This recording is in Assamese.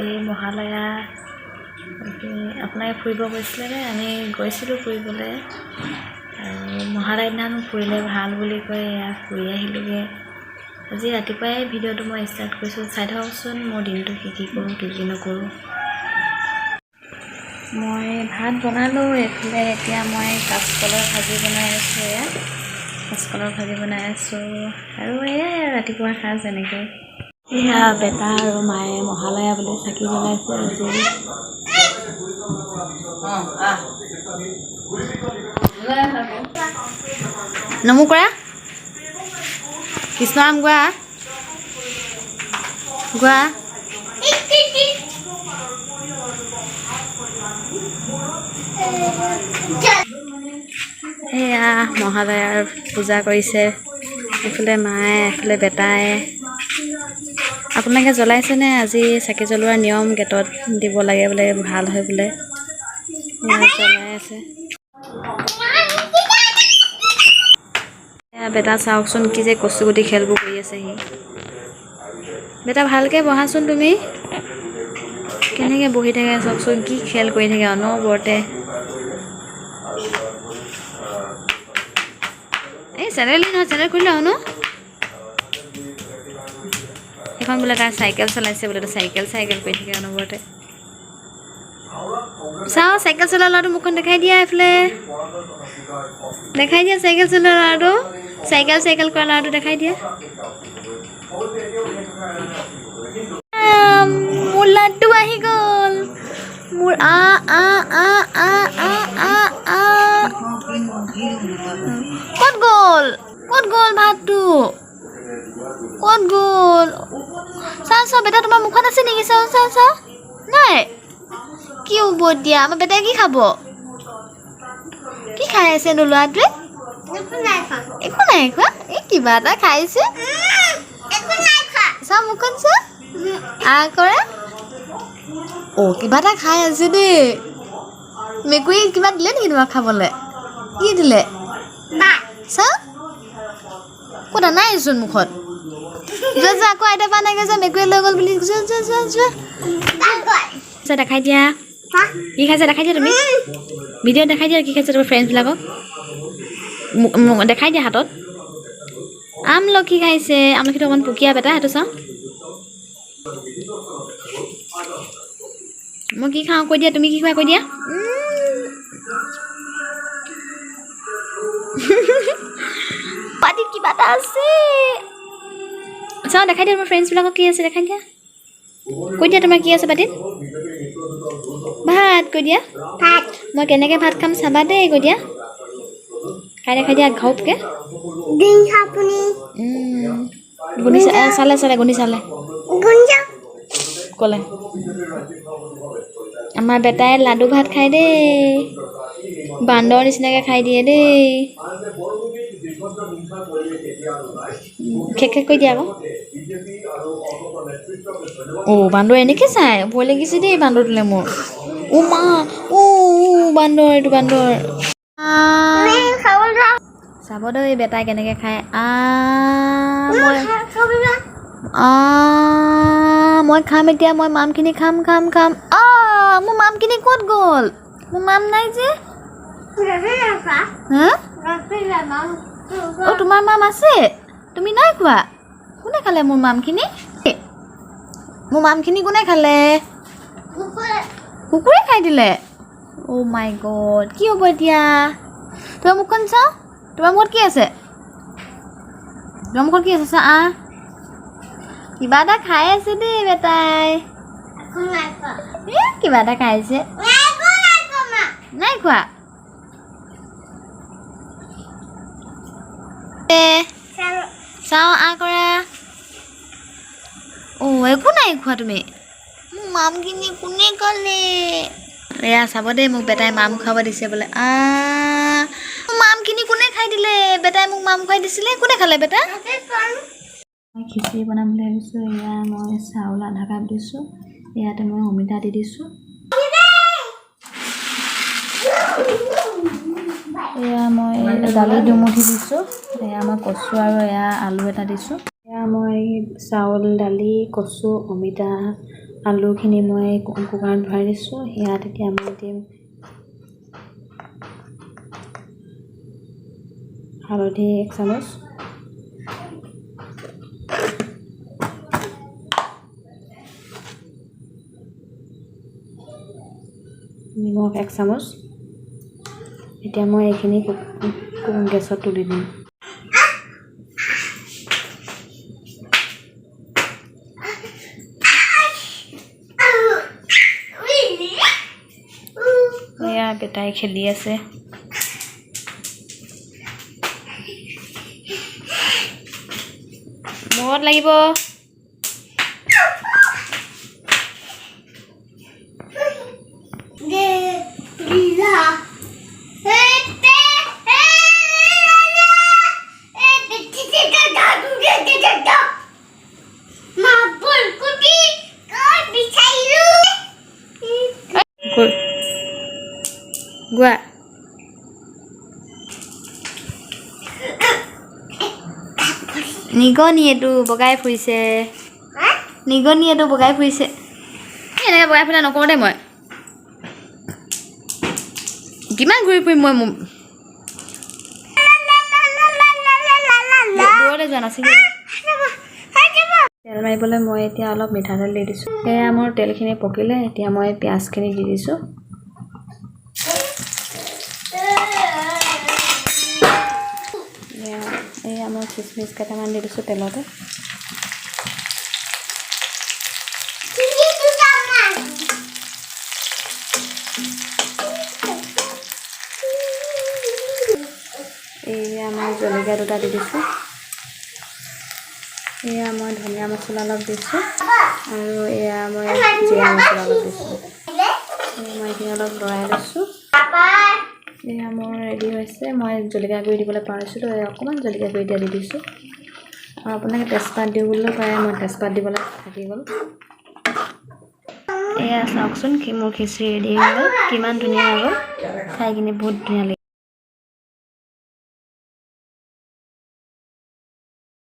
এই মহালয়া আপোনালোকে ফুৰিব গৈছিলেনে? আমি গৈছিলোঁ ফুৰিবলৈ আৰু মহালয়া দিনাখন ফুৰিলে ভাল বুলি কৈ এয়া ফুৰি আহিলোঁগৈ। আজি ৰাতিপুৱাই ভিডিঅ'টো মই ষ্টাৰ্ট কৰিছোঁ, চাই থাককচোন মোৰ দিনটো কি কৰোঁ কি নকৰোঁ। মই ভাত বনালোঁ এইফালে, এতিয়া মই কাঁচকলৰ ভাজি বনাই আছোঁ। কাঁচকলৰ ভাজি বনাই আছোঁ আৰু এয়াই ৰাতিপুৱা সাজ এনেকৈ। এয়া বেটা আৰু মায়ে মহালয়া বুলি চাকি জ্বলাইছে আজি। নমো কৰা, কৃষ্ণ নাম গোৱা গোৱা। এয়া মহালয়াৰ পূজা কৰিছে, এইফালে মায়ে এইফালে বেটাই। আপোনালোকে জ্বলাইছেনে? আজি চাকি জ্বলোৱাৰ নিয়ম গেটত দিব লাগে বোলে, ভাল হয় বোলে, জ্বলাই আছে। বেটা চাওকচোন কি যে কচুগুটি খেলবোৰ কৰি আছে সি। বেটা ভালকৈ বহাচোন, তুমি কেনেকৈ বহি থাকে চাওকচোন, কি খেল কৰি থাকে অনবৰতে। এই চেনেল নহয়, চেনেল খুলিলে ন। সেইখন বোলে তাৰ চাইকেল চলাইছে বোলে, চাইকেল কৰি থাকে অনবৰতে। চাওঁ চাইকেল চলোৱা ল'ৰাটো মুখখন দেখাই দিয়া, এইফালে দেখাই দিয়া চাইকেল চলোৱা ল'ৰাটো, চাইকেল কৰা ল'ৰাটো দেখাই দিয়া। মোৰ লাড্ডু আহি গ'ল, মোৰ ক'ত গ'ল ভাতটো, ক'ত গ'ল? চাওঁ বেটা তোমাৰ মুখত আছে নেকি? চাওঁ নাই। কি হ'ব এতিয়া? আমাৰ বেটাই কি খাব? কি খাই আছে নো ল'ৰাটোৱে? একো নাই খোৱা। এই কিবা এটা খাইছে, চাওঁ মুখখন চা কৰে। অ' কিবা এটা খাই আছে দেই। মেকুৰী কিবা দিলে নেকি তোমাক খাবলৈ? কি দিলে? চাওঁ ক'ত নাইচোন মুখত। যোৱা আকৌ আইতা পা নাইকে যোৱা, মেকুৰীয়ে লৈ গ'ল বুলি যোৱা। দেখাই দিয়া কি খাইছে, দেখাই দিয়া তুমি ভিডিঅ'ত দেখাই দিয়া কি খাইছে তোমাৰ ফ্ৰেণ্ডছবিলাকক। দেখাই দিয়া হাতত। আমলখি খাইছে, আমলখিটো অকণমান পুকীয়া বেটা, সেইটো চাওঁ। মই কি খাওঁ কৈ দিয়া, তুমি কি খোৱা কৈ দিয়া। পাতিত কিবা এটা আছে, চাওঁ দেখাই দিয়া তোমাৰ ফ্ৰেণ্ডছবিলাকক কি আছে, দেখাই দিয়া। কৈ দিয়া তোমাৰ কি আছে পাতিত। ভাত কৈ দিয়া। মই কেনেকৈ ভাত খাম চাবা দেই, কৈ দিয়া। দেখাই দিয়া ঘপকৈ। গুণি চালে গুণি চালে ক'লে। আমাৰ বেটাই লাডু ভাত খাই দেই, বান্দৰ নিচিনাকৈ খাই দিয়ে দেই। খেক কৰি দিয়া আকৌ। অ' বান্দৰ এনেকৈ চাই, ভয় লাগিছে দেই বান্দৰটোলৈ মোৰ। মা বান্দৰ, এইটো বান্দৰ। চাব দেই বেটাই কেনেকৈ খায়। মই খাম এতিয়া, মই মামখিনি খাম। মোৰ মামখিনি ক'ত গ'ল? মোৰ মাম নাই যে। অ' তোমাৰ মাম আছে, তুমি নাই খোৱা? কোনে খালে মোৰ মামখিনি? মোৰ মামখিনি কোনে খালে? কুকুৰে খাই দিলে। অ' মাই গড, কি হ'ব এতিয়া? তোমাৰ মুখখন চাওঁ, তোমাৰ মুখত কি আছে? চা কিবা এটা খাই আছে দেই বেটাই। কিবা এটা খাইছে, নাই খোৱা। চাওঁ কৰা। অ' একো নাই খোৱা তুমি। মোৰ মামখিনি কোনে খালে? এয়া চাব দেই, মোক বেটাই মাম খুৱাব দিছে বোলে। মোৰ মামখিনি কোনে খাই দিলে? বেটাই মোক মাম খুৱাই দিছিলে, কোনে খালে বেটা? মই খিচিৰি বনাম বুলি ভাবিছোঁ। এয়া মই চাউল আধা কাপ দিছোঁ, ইয়াতে মই অমিতা দি দিছোঁ। এয়া মই দালি দুমুঠি দিছোঁ। এয়া মই কচু আৰু এয়া আলু এটা দিছোঁ। এয়া মই চাউল, দালি, কচু, অমিতা আলুখিনি মই কুকাৰত ভৰাই দিছোঁ ইয়াত এতিয়া মই দিম হালধি 1 চামুচ নিমখ 1 চামুচ এতিয়া মই এইখিনি গেছত তুলি দিম এয়া বেটাই খেলি আছে বহুত লাগিব গোৱা নিগনিয়েটো বগাই ফুৰিছে নিগনিয়েটো বগাই ফুৰিছে এনেকৈ বগাই ফুৰিলে নকৰোঁ দেই মই কিমান ঘূৰি ফুৰিম মই দূৰলৈ যোৱা নাছিল তেল মাৰিবলৈ মই এতিয়া অলপ মিঠাতেল দি দিছোঁ এয়া মোৰ তেলখিনি পকিলে এতিয়া মই পিঁয়াজখিনি দি দিছোঁ এয়া মই খিচমিচ কেইটামান দি দিছোঁ তেলতে এয়া মই জলকীয়া দুটা দি দিছোঁ এয়া মই ধনিয়া মছলা অলপ দিছোঁ আৰু এয়া মই জিৰা মছলা অলপ দিছোঁ মই এইখিনি অলপ লৰাই লৈছোঁ এয়া মোৰ ৰেডি হৈছে মই জলকীয়া গুড়ি দিবলৈ পাৰিছিলোঁ অকণমান জলকীয়া গুড়ি দি দিছোঁ আৰু আপোনালোকে তেজপাত দিবলৈ পাৰে মই তেজপাত দিবলৈ থাকি গ'ল এয়া চাওকচোন মোৰ খিচিৰি ৰেডি হৈ গ'ল কিমান ধুনীয়া হৈ গ'ল খাই কিনে বহুত ধুনীয়া লাগিল